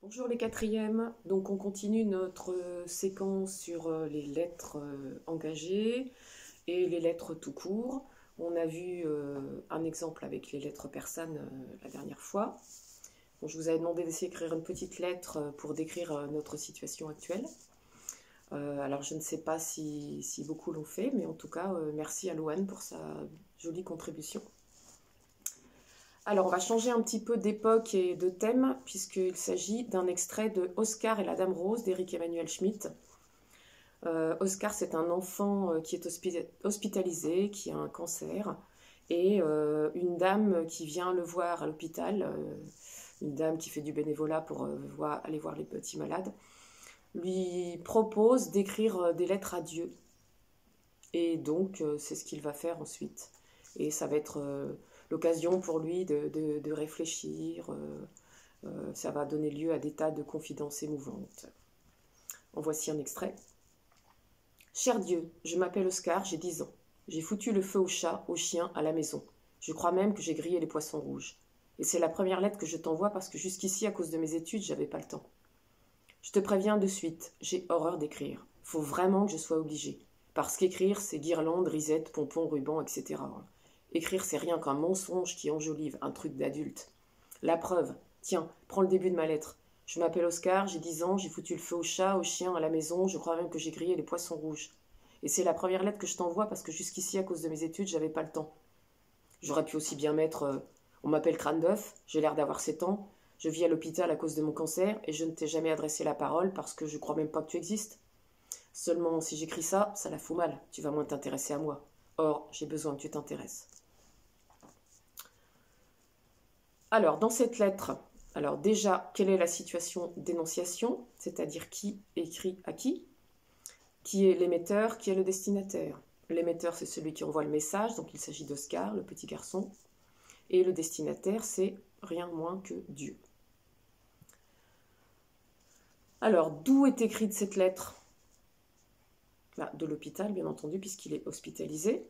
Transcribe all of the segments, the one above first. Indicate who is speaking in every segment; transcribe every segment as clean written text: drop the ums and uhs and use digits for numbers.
Speaker 1: Bonjour les quatrièmes, donc on continue notre séquence sur les lettres engagées et les lettres tout court. On a vu un exemple avec les lettres persanes la dernière fois. Bon, je vous avais demandé d'essayer d'écrire une petite lettre pour décrire notre situation actuelle. Alors je ne sais pas si beaucoup l'ont fait, mais en tout cas merci à Louane pour sa jolie contribution. Alors, on va changer un petit peu d'époque et de thème, puisqu'il s'agit d'un extrait de Oscar et la Dame Rose d'Éric Emmanuel Schmitt. Oscar, c'est un enfant qui est hospitalisé, qui a un cancer, et une dame qui vient le voir à l'hôpital, une dame qui fait du bénévolat pour aller voir les petits malades, lui propose d'écrire des lettres à Dieu. Et donc, c'est ce qu'il va faire ensuite. Et ça va être l'occasion pour lui de réfléchir. Ça va donner lieu à des tas de confidences émouvantes. En voici un extrait. Cher Dieu, je m'appelle Oscar, j'ai 10 ans. J'ai foutu le feu aux chats, aux chiens, à la maison. Je crois même que j'ai grillé les poissons rouges. Et c'est la première lettre que je t'envoie parce que jusqu'ici, à cause de mes études, j'avais pas le temps. Je te préviens de suite, j'ai horreur d'écrire. Faut vraiment que je sois obligée. Parce qu'écrire, c'est guirlandes, risettes, pompons, rubans, etc. Écrire, c'est rien qu'un mensonge qui enjolive, un truc d'adulte. La preuve, tiens, prends le début de ma lettre. Je m'appelle Oscar, j'ai 10 ans, j'ai foutu le feu aux chats, aux chiens, à la maison, je crois même que j'ai grillé les poissons rouges. Et c'est la première lettre que je t'envoie parce que jusqu'ici, à cause de mes études, j'avais pas le temps. J'aurais pu aussi bien mettre on m'appelle Crâne d'œuf, j'ai l'air d'avoir 7 ans, je vis à l'hôpital à cause de mon cancer et je ne t'ai jamais adressé la parole parce que je crois même pas que tu existes. Seulement, si j'écris ça, ça la fout mal, tu vas moins t'intéresser à moi. Or, j'ai besoin que tu t'intéresses. Alors, dans cette lettre, alors déjà, quelle est la situation d'énonciation, c'est-à-dire qui écrit à qui est l'émetteur, qui est le destinataire. L'émetteur, c'est celui qui envoie le message, donc il s'agit d'Oscar, le petit garçon, et le destinataire, c'est rien moins que Dieu. Alors, d'où est écrite cette lettre? De l'hôpital, bien entendu, puisqu'il est hospitalisé.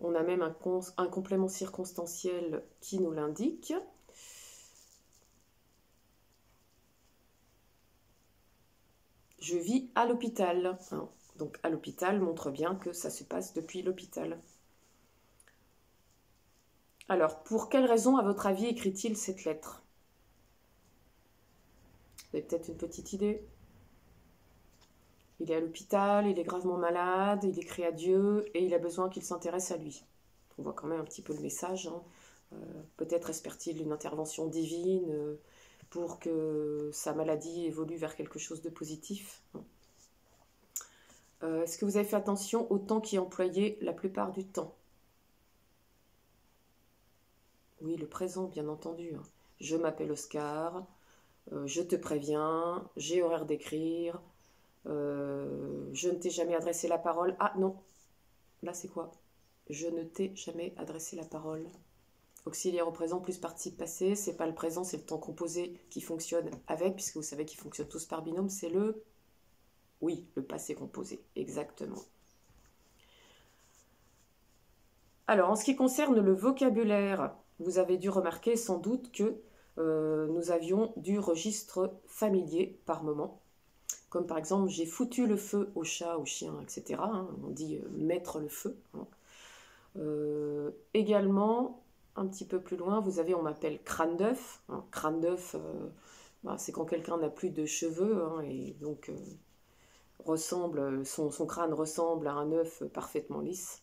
Speaker 1: On a même un complément circonstanciel qui nous l'indique. Je vis à l'hôpital. Donc à l'hôpital montre bien que ça se passe depuis l'hôpital. Alors, pour quelle raison, à votre avis, écrit-il cette lettre? Vous avez peut-être une petite idée? Il est à l'hôpital, il est gravement malade, il écrit à Dieu et il a besoin qu'il s'intéresse à lui. On voit quand même un petit peu le message. Peut-être espère-t-il une intervention divine pour que sa maladie évolue vers quelque chose de positif. Est-ce que vous avez fait attention au temps qui est employé la plupart du temps? Oui, le présent, bien entendu. Je m'appelle Oscar, je te préviens, j'ai horaire d'écrire, je ne t'ai jamais adressé la parole. Ah non, là c'est quoi? Je ne t'ai jamais adressé la parole. Auxiliaire au présent plus participe passé, c'est pas le présent, c'est le temps composé qui fonctionne avec, puisque vous savez qu'ils fonctionnent tous par binôme, c'est le... Oui, le passé composé, exactement. Alors, en ce qui concerne le vocabulaire, vous avez dû remarquer sans doute que nous avions du registre familier par moment. Comme par exemple, j'ai foutu le feu au chat, au chien, etc. On dit mettre le feu. Également, un petit peu plus loin, vous avez, on m'appelle crâne d'œuf. Crâne d'œuf, c'est quand quelqu'un n'a plus de cheveux et donc son crâne ressemble à un œuf parfaitement lisse.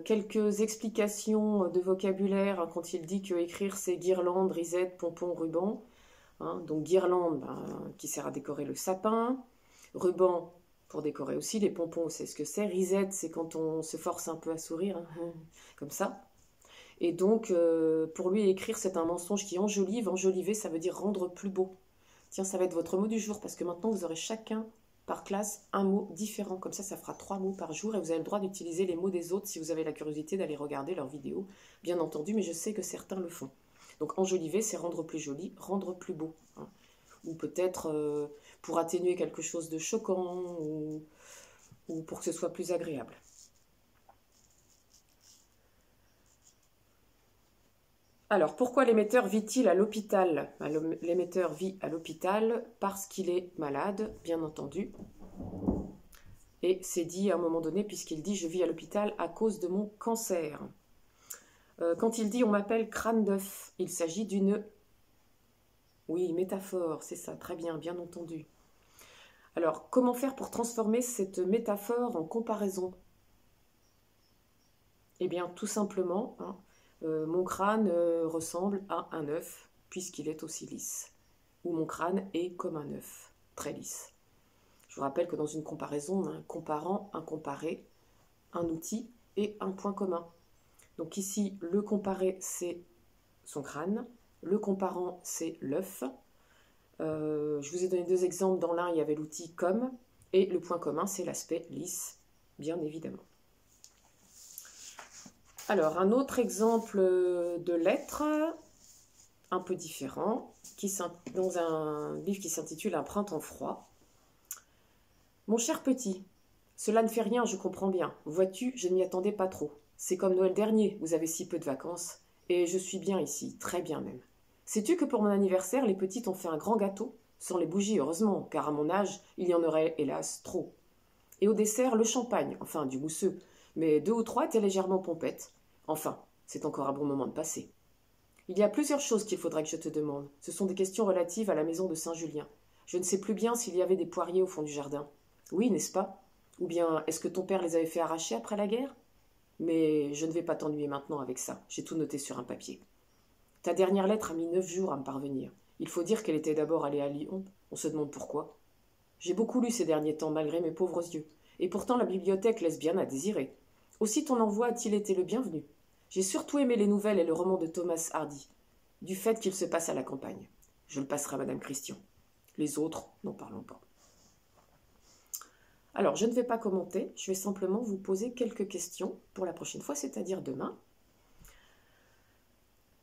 Speaker 1: Quelques explications de vocabulaire quand il dit que écrire c'est guirlande, risette, pompon, ruban. Donc guirlande qui sert à décorer le sapin, ruban pour décorer aussi les pompons, c'est ce que c'est. Risette, c'est quand on se force un peu à sourire, comme ça. Et donc pour lui écrire c'est un mensonge qui enjolive. Enjoliver ça veut dire rendre plus beau. Tiens, ça va être votre mot du jour parce que maintenant vous aurez chacun par classe un mot différent. Comme ça fera 3 mots par jour et vous avez le droit d'utiliser les mots des autres si vous avez la curiosité d'aller regarder leurs vidéos, bien entendu, mais je sais que certains le font. Donc enjoliver, c'est rendre plus joli, rendre plus beau. Ou peut-être pour atténuer quelque chose de choquant ou pour que ce soit plus agréable. Alors, pourquoi l'émetteur vit-il à l'hôpital? L'émetteur vit à l'hôpital parce qu'il est malade, bien entendu. Et c'est dit à un moment donné, puisqu'il dit « je vis à l'hôpital à cause de mon cancer ». Quand il dit « on m'appelle crâne d'œuf », il s'agit d'une... Oui, métaphore, c'est ça, très bien, bien entendu. Alors, comment faire pour transformer cette métaphore en comparaison? Eh bien, tout simplement, hein, mon crâne ressemble à un œuf, puisqu'il est aussi lisse. Ou mon crâne est comme un œuf, très lisse. Je vous rappelle que dans une comparaison, on a un comparant, un comparé, un outil et un point commun. Donc ici, le comparé, c'est son crâne. Le comparant, c'est l'œuf. Je vous ai donné deux exemples. Dans l'un, il y avait l'outil comme. Et le point commun, c'est l'aspect lisse, bien évidemment. Alors, un autre exemple de lettre, un peu différent, dans un livre qui s'intitule « Un printemps froid ». Mon cher petit, cela ne fait rien, je comprends bien. Vois-tu, je ne m'y attendais pas trop. C'est comme Noël dernier, vous avez si peu de vacances. Et je suis bien ici, très bien même. Sais-tu que pour mon anniversaire, les petites ont fait un grand gâteau? Sans les bougies, heureusement, car à mon âge, il y en aurait, hélas, trop. Et au dessert, le champagne, enfin, du mousseux. Mais 2 ou 3 étaient légèrement pompettes. Enfin, c'est encore un bon moment de passer. Il y a plusieurs choses qu'il faudrait que je te demande. Ce sont des questions relatives à la maison de Saint-Julien. Je ne sais plus bien s'il y avait des poiriers au fond du jardin. Oui, n'est-ce pas? Ou bien, est-ce que ton père les avait fait arracher après la guerre? Mais je ne vais pas t'ennuyer maintenant avec ça. J'ai tout noté sur un papier. Ta dernière lettre a mis 9 jours à me parvenir. Il faut dire qu'elle était d'abord allée à Lyon. On se demande pourquoi. J'ai beaucoup lu ces derniers temps, malgré mes pauvres yeux. Et pourtant, la bibliothèque laisse bien à désirer. Aussi, ton envoi a-t-il été le bienvenu? J'ai surtout aimé les nouvelles et le roman de Thomas Hardy, du fait qu'il se passe à la campagne. Je le passerai à Madame Christian. Les autres, n'en parlons pas. Alors, je ne vais pas commenter, je vais simplement vous poser quelques questions pour la prochaine fois, c'est-à-dire demain.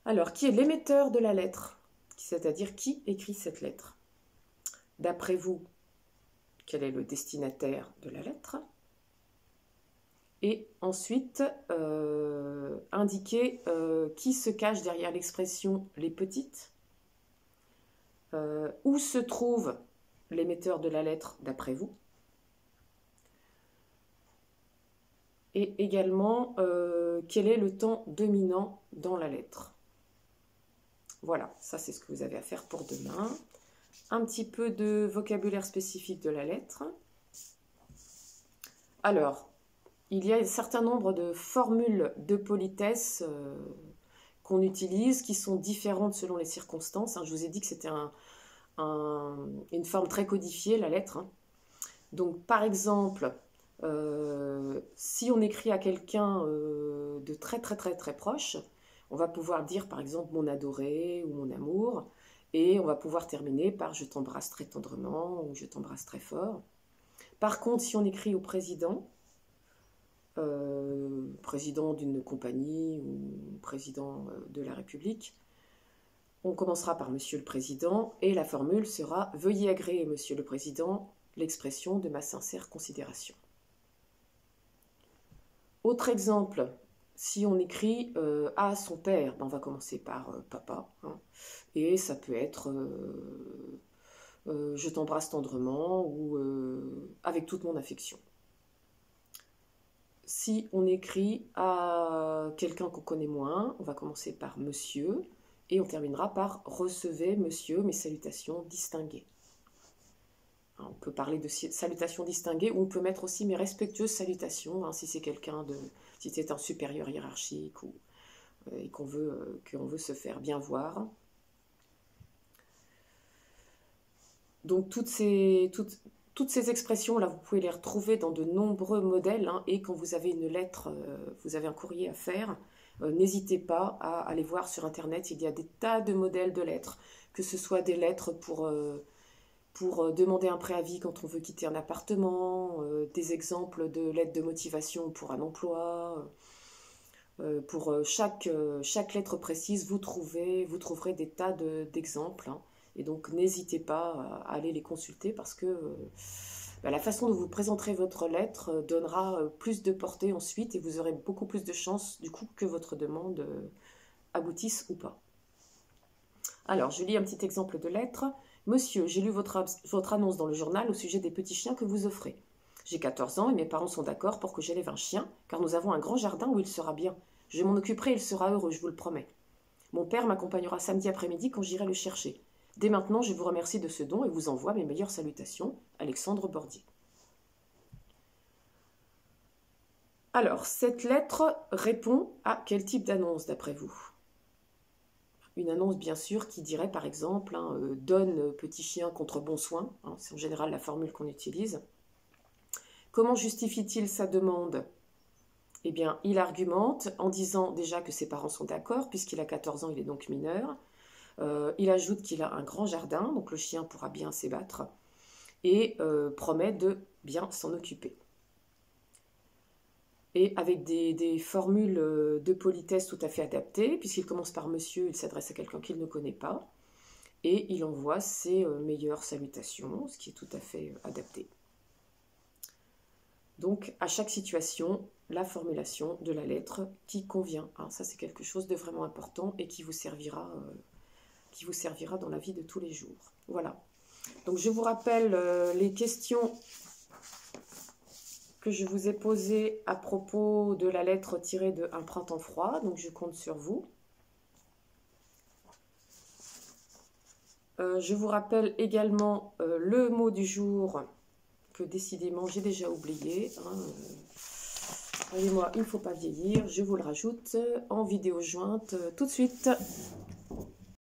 Speaker 1: Alors, qui est l'émetteur de la lettre? C'est-à-dire qui écrit cette lettre? D'après vous, quel est le destinataire de la lettre? Et ensuite, indiquer qui se cache derrière l'expression « les petites », où se trouve l'émetteur de la lettre d'après vous, et également quel est le temps dominant dans la lettre. Voilà, ça c'est ce que vous avez à faire pour demain. Un petit peu de vocabulaire spécifique de la lettre. Alors, il y a un certain nombre de formules de politesse qu'on utilise, qui sont différentes selon les circonstances. Je vous ai dit que c'était une forme très codifiée, la lettre. Donc, par exemple, si on écrit à quelqu'un de très très très très proche, on va pouvoir dire par exemple mon adoré ou mon amour, et on va pouvoir terminer par je t'embrasse très tendrement ou je t'embrasse très fort. Par contre, si on écrit au président, président d'une compagnie ou président de la République, on commencera par Monsieur le Président et la formule sera « Veuillez agréer, Monsieur le Président, l'expression de ma sincère considération ». Autre exemple, si on écrit à son père, on va commencer par papa, hein, et ça peut être je t'embrasse tendrement ou avec toute mon affection. Si on écrit à quelqu'un qu'on connaît moins, on va commencer par monsieur et on terminera par recevez monsieur mes salutations distinguées. On peut parler de salutations distinguées ou on peut mettre aussi mes respectueuses salutations, hein, si c'est quelqu'un si c'est un supérieur hiérarchique ou et qu'on veut se faire bien voir. Donc toutes ces expressions-là, vous pouvez les retrouver dans de nombreux modèles, hein, et quand vous avez une lettre, vous avez un courrier à faire, n'hésitez pas à aller voir sur Internet, il y a des tas de modèles de lettres, que ce soit des lettres pour demander un préavis quand on veut quitter un appartement, des exemples de lettres de motivation pour un emploi. Pour chaque lettre précise, vous trouverez des tas d'exemples, hein. Et donc, n'hésitez pas à aller les consulter parce que la façon dont vous présenterez votre lettre donnera plus de portée ensuite et vous aurez beaucoup plus de chances, du coup, que votre demande aboutissent ou pas. Alors, je lis un petit exemple de lettre. Monsieur, j'ai lu votre annonce dans le journal au sujet des petits chiens que vous offrez. J'ai 14 ans et mes parents sont d'accord pour que j'élève un chien, car nous avons un grand jardin où il sera bien. Je m'en occuperai et il sera heureux, je vous le promets. Mon père m'accompagnera samedi après-midi quand j'irai le chercher. Dès maintenant, je vous remercie de ce don et vous envoie mes meilleures salutations. Alexandre Bordier. Alors, cette lettre répond à quel type d'annonce d'après vous? Une annonce, bien sûr, qui dirait par exemple donne petit chien contre bon soin. C'est en général la formule qu'on utilise. Comment justifie-t-il sa demande? Eh bien, il argumente en disant déjà que ses parents sont d'accord, puisqu'il a 14 ans, il est donc mineur. Il ajoute qu'il a un grand jardin, donc le chien pourra bien s'ébattre, et promet de bien s'en occuper. Et avec des formules de politesse tout à fait adaptées, puisqu'il commence par monsieur, il s'adresse à quelqu'un qu'il ne connaît pas, et il envoie ses meilleures salutations, ce qui est tout à fait adapté. Donc, à chaque situation, la formulation de la lettre qui convient. Ça, c'est quelque chose de vraiment important et qui vous servira dans la vie de tous les jours. Voilà. Donc, je vous rappelle les questions que je vous ai posées à propos de la lettre tirée de Un printemps froid. Donc, je compte sur vous. Je vous rappelle également le mot du jour que décidément j'ai déjà oublié. Croyez-moi, il ne faut pas vieillir. Je vous le rajoute en vidéo jointe tout de suite.